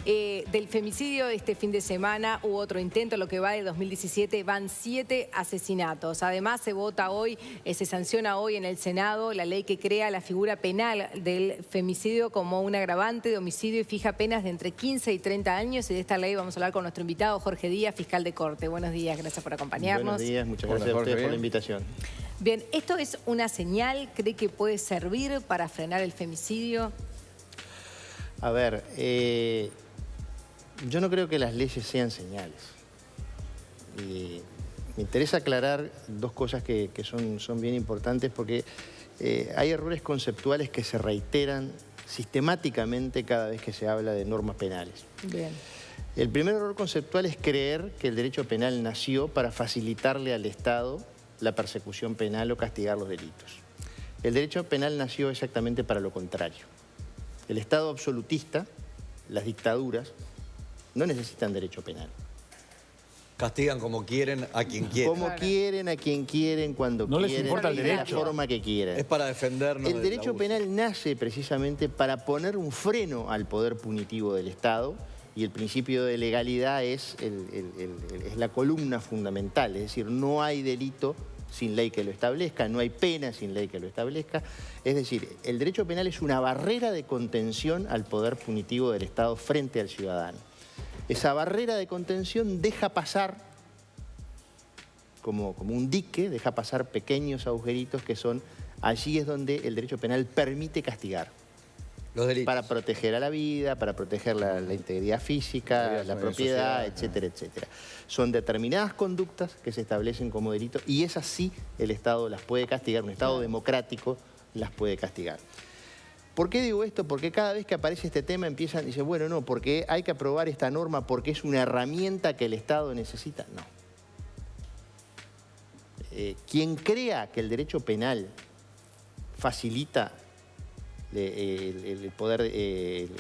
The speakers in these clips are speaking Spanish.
del femicidio este fin de semana hubo otro intento, lo que va de 2017, van 7 asesinatos. Además se vota hoy, se sanciona hoy en el Senado la ley que crea la figura penal del femicidio como un agravante de homicidio y fija penas de entre 15 y 30 años. Y de esta ley vamos a hablar con nuestro invitado Jorge Díaz, fiscal de Corte. Buenos días, gracias por acompañarnos. Buenos días, muchas gracias a ustedes por la invitación. Bien, ¿esto es una señal? ¿Cree que puede servir para frenar el femicidio? A ver, yo no creo que las leyes sean señales. Y me interesa aclarar dos cosas que son bien importantes porque hay errores conceptuales que se reiteran sistemáticamente cada vez que se habla de normas penales. Bien. El primer error conceptual es creer que el derecho penal nació para facilitarle al Estado la persecución penal o castigar los delitos. El derecho penal nació exactamente para lo contrario. El Estado absolutista, las dictaduras, no necesitan derecho penal. Castigan como quieren a quien quieren. Como quieren, a quien quieren, cuando no quieren, les importa el de derecho. la forma que quieran. Es para defendernos. El derecho penal nace precisamente para poner un freno al poder punitivo del Estado y el principio de legalidad es la columna fundamental. Es decir, no hay delito sin ley que lo establezca, no hay pena sin ley que lo establezca. Es decir, el derecho penal es una barrera de contención al poder punitivo del Estado frente al ciudadano. Esa barrera de contención deja pasar, como un dique, deja pasar pequeños agujeritos que son, allí es donde el derecho penal permite castigar. Los delitos. Para proteger a la vida, para proteger la integridad física, la propiedad, etcétera, etcétera. Son determinadas conductas que se establecen como delito y esas sí el Estado las puede castigar, un Estado democrático las puede castigar. ¿Por qué digo esto? Porque cada vez que aparece este tema empiezan y dicen, bueno, no, porque hay que aprobar esta norma porque es una herramienta que el Estado necesita. No. Quien crea que el derecho penal facilita el poder, que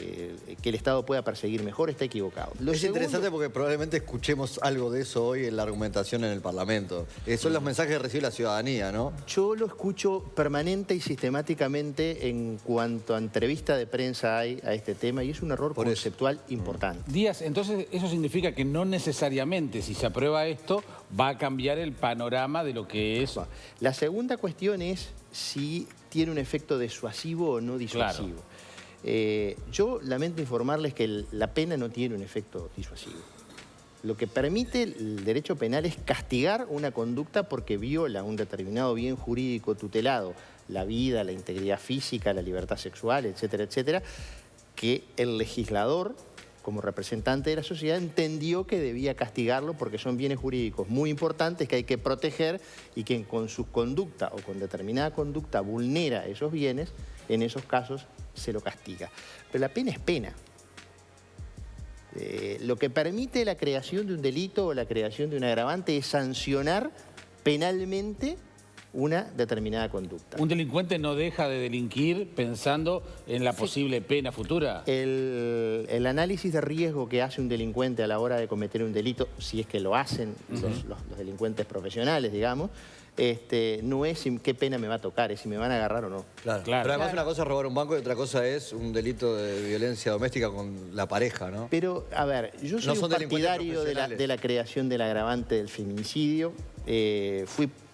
el Estado pueda perseguir mejor, está equivocado. Es interesante porque probablemente escuchemos algo de eso hoy en la argumentación en el Parlamento. Son los mensajes que recibe la ciudadanía, ¿no? Yo lo escucho permanente y sistemáticamente en cuanto a entrevista de prensa hay a este tema y es un error conceptual importante. Díaz, entonces eso significa que no necesariamente si se aprueba esto va a cambiar el panorama de lo que es... La segunda cuestión es si tiene un efecto disuasivo o no disuasivo. Claro. Yo lamento informarles que la pena no tiene un efecto disuasivo. Lo que permite el derecho penal es castigar una conducta porque viola un determinado bien jurídico tutelado, la vida, la integridad física, la libertad sexual, etcétera, etcétera, que el legislador, como representante de la sociedad, entendió que debía castigarlo porque son bienes jurídicos muy importantes que hay que proteger y que con su conducta o con determinada conducta vulnera esos bienes, en esos casos se lo castiga. Pero la pena es pena. Lo que permite la creación de un delito o la creación de un agravante es sancionar penalmente una determinada conducta. ¿Un delincuente no deja de delinquir pensando en la posible pena futura? El análisis de riesgo que hace un delincuente a la hora de cometer un delito, si es que lo hacen los delincuentes profesionales, digamos, no es qué pena me va a tocar, es si me van a agarrar o no. Claro. Pero además una cosa es robar un banco y otra cosa es un delito de violencia doméstica con la pareja, ¿no? Pero, a ver, yo soy un partidario de la creación del agravante del feminicidio.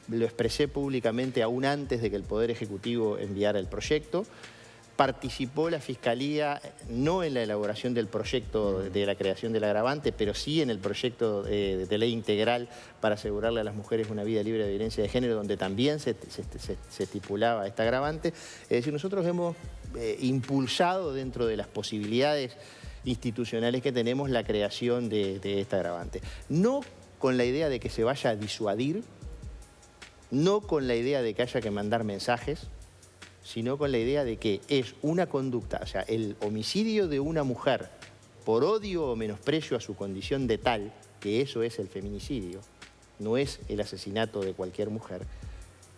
Lo expresé públicamente aún antes de que el Poder Ejecutivo enviara el proyecto. Participó la Fiscalía, no en la elaboración del proyecto de la creación del agravante, pero sí en el proyecto de ley integral para asegurarle a las mujeres una vida libre de violencia de género, donde también se estipulaba este agravante. Es decir, nosotros hemos impulsado dentro de las posibilidades institucionales que tenemos la creación de este agravante. No con la idea de que se vaya a disuadir, no con la idea de que haya que mandar mensajes, sino con la idea de que es una conducta, o sea, el homicidio de una mujer por odio o menosprecio a su condición de tal, que eso es el feminicidio, no es el asesinato de cualquier mujer,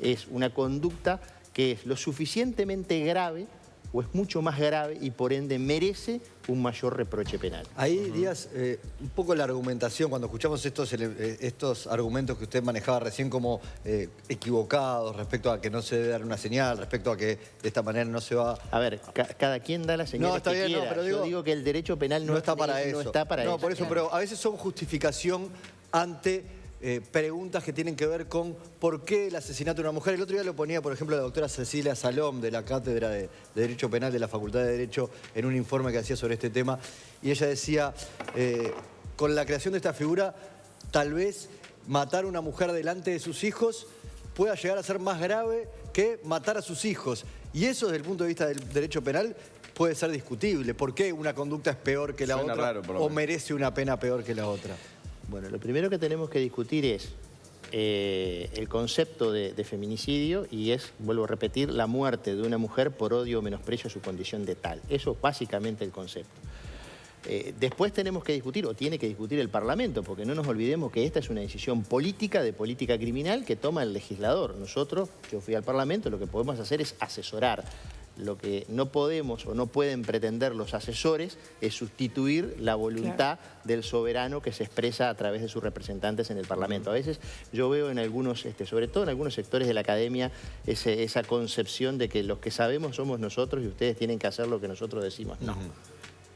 es una conducta que es lo suficientemente grave o es mucho más grave y por ende merece un mayor reproche penal. Ahí, Díaz, un poco la argumentación, cuando escuchamos estos argumentos que usted manejaba recién como equivocados respecto a que no se debe dar una señal, respecto a que de esta manera no se va... A ver, cada quien da la señal que quiera. No, pero yo digo que el derecho penal no está para eso. No está para eso. Por eso, pero a veces son justificación ante... preguntas que tienen que ver con por qué el asesinato de una mujer. El otro día lo ponía, por ejemplo, la doctora Cecilia Salom, de la Cátedra de Derecho Penal de la Facultad de Derecho, en un informe que hacía sobre este tema, y ella decía, con la creación de esta figura, tal vez matar a una mujer delante de sus hijos pueda llegar a ser más grave que matar a sus hijos. Y eso, desde el punto de vista del derecho penal, puede ser discutible. ¿Por qué una conducta es peor que la otra? Raro, o merece una pena peor que la otra. Bueno, lo primero que tenemos que discutir es el concepto de feminicidio y es, vuelvo a repetir, la muerte de una mujer por odio o menosprecio a su condición de tal. Eso es básicamente el concepto. Después tenemos que discutir, o tiene que discutir el Parlamento, porque no nos olvidemos que esta es una decisión política, de política criminal, que toma el legislador. Nosotros, yo fui al Parlamento, lo que podemos hacer es asesorar. Lo que no podemos o no pueden pretender los asesores es sustituir la voluntad del soberano que se expresa a través de sus representantes en el Parlamento. A veces yo veo en algunos, sobre todo en algunos sectores de la academia, esa concepción de que los que sabemos somos nosotros y ustedes tienen que hacer lo que nosotros decimos. No.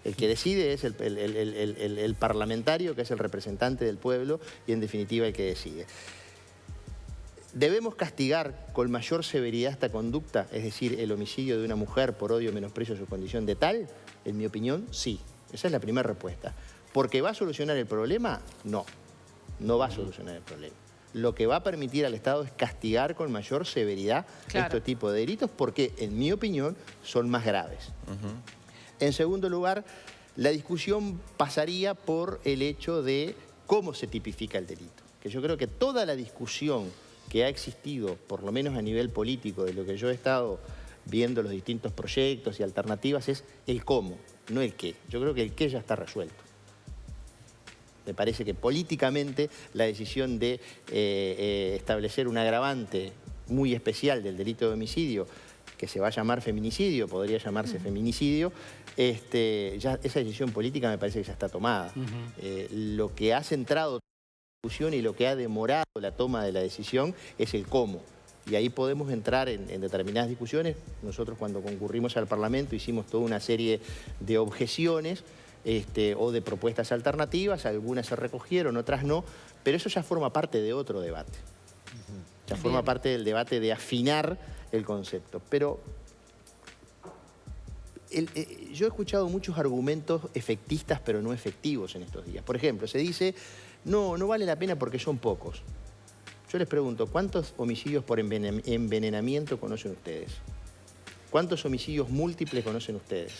El que decide es el parlamentario, que es el representante del pueblo y en definitiva el que decide. ¿Debemos castigar con mayor severidad esta conducta, es decir, el homicidio de una mujer por odio o menosprecio a su condición de tal? En mi opinión, sí. Esa es la primera respuesta. ¿Porque va a solucionar el problema? No. No va a solucionar el problema. Lo que va a permitir al Estado es castigar con mayor severidad este tipo de delitos porque, en mi opinión, son más graves. En segundo lugar, la discusión pasaría por el hecho de cómo se tipifica el delito. Que yo creo que toda la discusión que ha existido, por lo menos a nivel político, de lo que yo he estado viendo los distintos proyectos y alternativas, es el cómo, no el qué. Yo creo que el qué ya está resuelto. Me parece que políticamente la decisión de establecer un agravante muy especial del delito de homicidio, que se va a llamar feminicidio, podría llamarse feminicidio, ya esa decisión política me parece que ya está tomada. Lo que ha centrado discusión y lo que ha demorado la toma de la decisión es el cómo. Y ahí podemos entrar en determinadas discusiones. Nosotros cuando concurrimos al Parlamento hicimos toda una serie de objeciones o de propuestas alternativas, algunas se recogieron, otras no, pero eso ya forma parte de otro debate. Ya forma parte del debate de afinar el concepto. Pero yo he escuchado muchos argumentos efectistas pero no efectivos en estos días. Por ejemplo, se dice, no vale la pena porque son pocos. Yo les pregunto, ¿cuántos homicidios por envenenamiento conocen ustedes? ¿Cuántos homicidios múltiples conocen ustedes?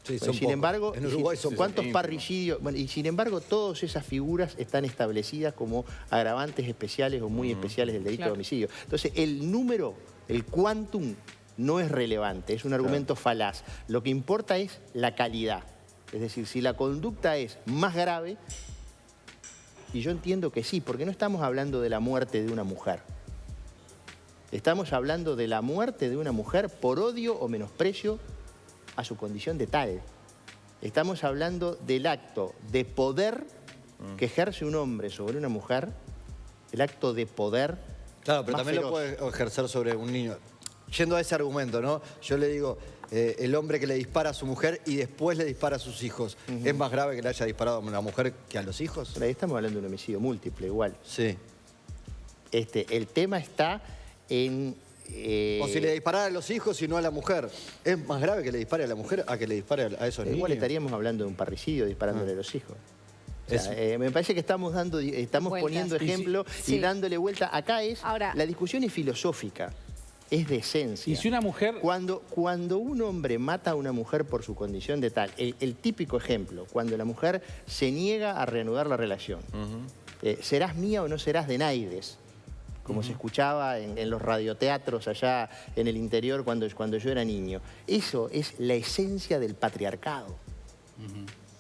Sí, bueno, sin embargo, en Uruguay son ¿cuántos parricidios? Bueno, y sin embargo, todas esas figuras están establecidas como agravantes especiales o muy especiales del delito de homicidio. Entonces, el número, el quantum, no es relevante, es un argumento falaz. Lo que importa es la calidad. Es decir, si la conducta es más grave, y yo entiendo que sí, porque no estamos hablando de la muerte de una mujer. Estamos hablando de la muerte de una mujer por odio o menosprecio a su condición de tal. Estamos hablando del acto de poder que ejerce un hombre sobre una mujer, el acto de poder. Claro, pero también lo puede ejercer sobre un niño. Yendo a ese argumento, ¿no? Yo le digo, el hombre que le dispara a su mujer y después le dispara a sus hijos, ¿es más grave que le haya disparado a una mujer que a los hijos? Pero ahí estamos hablando de un homicidio múltiple, igual. Sí. El tema está en... O si le disparara a los hijos y no a la mujer, ¿es más grave que le dispare a la mujer a que le dispare a esos niños? Igual estaríamos hablando de un parricidio disparándole a los hijos. O sea, me parece que estamos poniendo ejemplo y dándole vuelta. Acá la discusión es filosófica, es de esencia. Y si una mujer... Cuando un hombre mata a una mujer por su condición de tal, el típico ejemplo, cuando la mujer se niega a reanudar la relación, ¿serás mía o no serás de Naides? Como se escuchaba en los radioteatros allá en el interior cuando yo era niño. Eso es la esencia del patriarcado.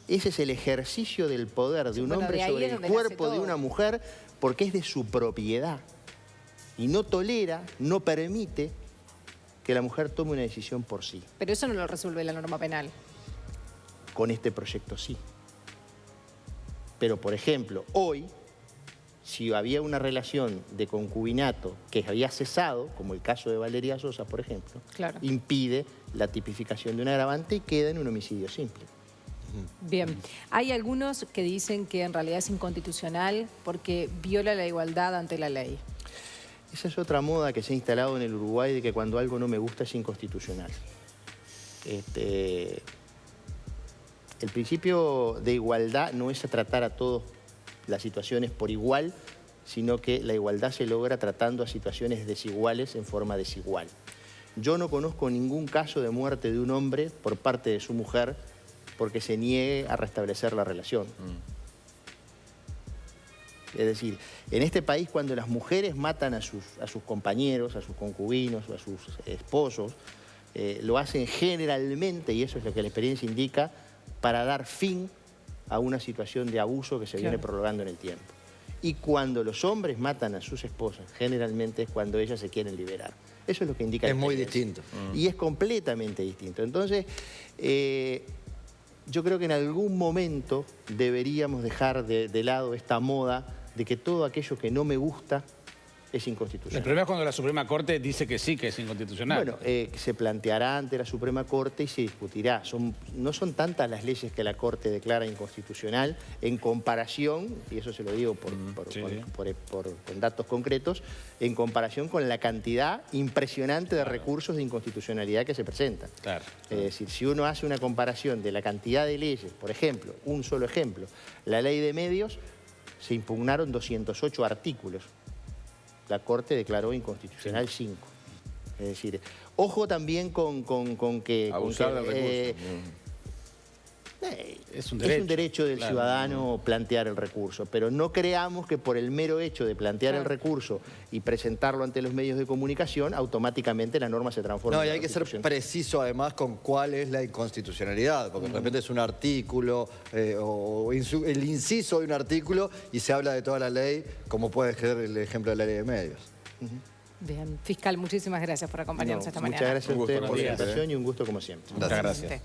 Ese es el ejercicio del poder de un hombre sobre el cuerpo de una mujer porque es de su propiedad. Y no tolera, no permite que la mujer tome una decisión por sí. Pero eso no lo resuelve la norma penal. Con este proyecto sí. Pero, por ejemplo, hoy, si había una relación de concubinato que había cesado, como el caso de Valeria Sosa, por ejemplo, claro, impide la tipificación de un agravante y queda en un homicidio simple. Bien, hay algunos que dicen que en realidad es inconstitucional porque viola la igualdad ante la ley. Esa es otra moda que se ha instalado en el Uruguay de que cuando algo no me gusta es inconstitucional. El principio de igualdad no es tratar a todas las situaciones por igual, sino que la igualdad se logra tratando a situaciones desiguales en forma desigual. Yo no conozco ningún caso de muerte de un hombre por parte de su mujer porque se niegue a restablecer la relación. Es decir, en este país cuando las mujeres matan a sus compañeros, a sus concubinos o a sus esposos, lo hacen generalmente, y eso es lo que la experiencia indica, para dar fin a una situación de abuso que se viene prolongando en el tiempo. Y cuando los hombres matan a sus esposas, generalmente es cuando ellas se quieren liberar. Eso es lo que indica la experiencia. Es muy distinto. Y es completamente distinto. Entonces, yo creo que en algún momento deberíamos dejar de lado esta moda de que todo aquello que no me gusta es inconstitucional. El problema es cuando la Suprema Corte dice que sí, que es inconstitucional. Bueno, se planteará ante la Suprema Corte y se discutirá. No son tantas las leyes que la Corte declara inconstitucional en comparación, y eso se lo digo con datos concretos, en comparación con la cantidad impresionante de recursos de inconstitucionalidad que se presentan. Claro. Es decir, si uno hace una comparación de la cantidad de leyes, por ejemplo, un solo ejemplo, la ley de medios, se impugnaron 208 artículos. La Corte declaró inconstitucional 5. Es decir, ojo también con que... Abusar del recurso. Es un derecho del ciudadano plantear el recurso, pero no creamos que por el mero hecho de plantear el recurso y presentarlo ante los medios de comunicación, automáticamente la norma se transforma en No, y hay que ser preciso además con cuál es la inconstitucionalidad, porque de repente es un artículo o el inciso de un artículo y se habla de toda la ley, como puede ser el ejemplo de la ley de medios. Bien, fiscal, muchísimas gracias por acompañarnos esta mañana. Muchas gracias a ustedes por la invitación y un gusto como siempre. Muchas gracias.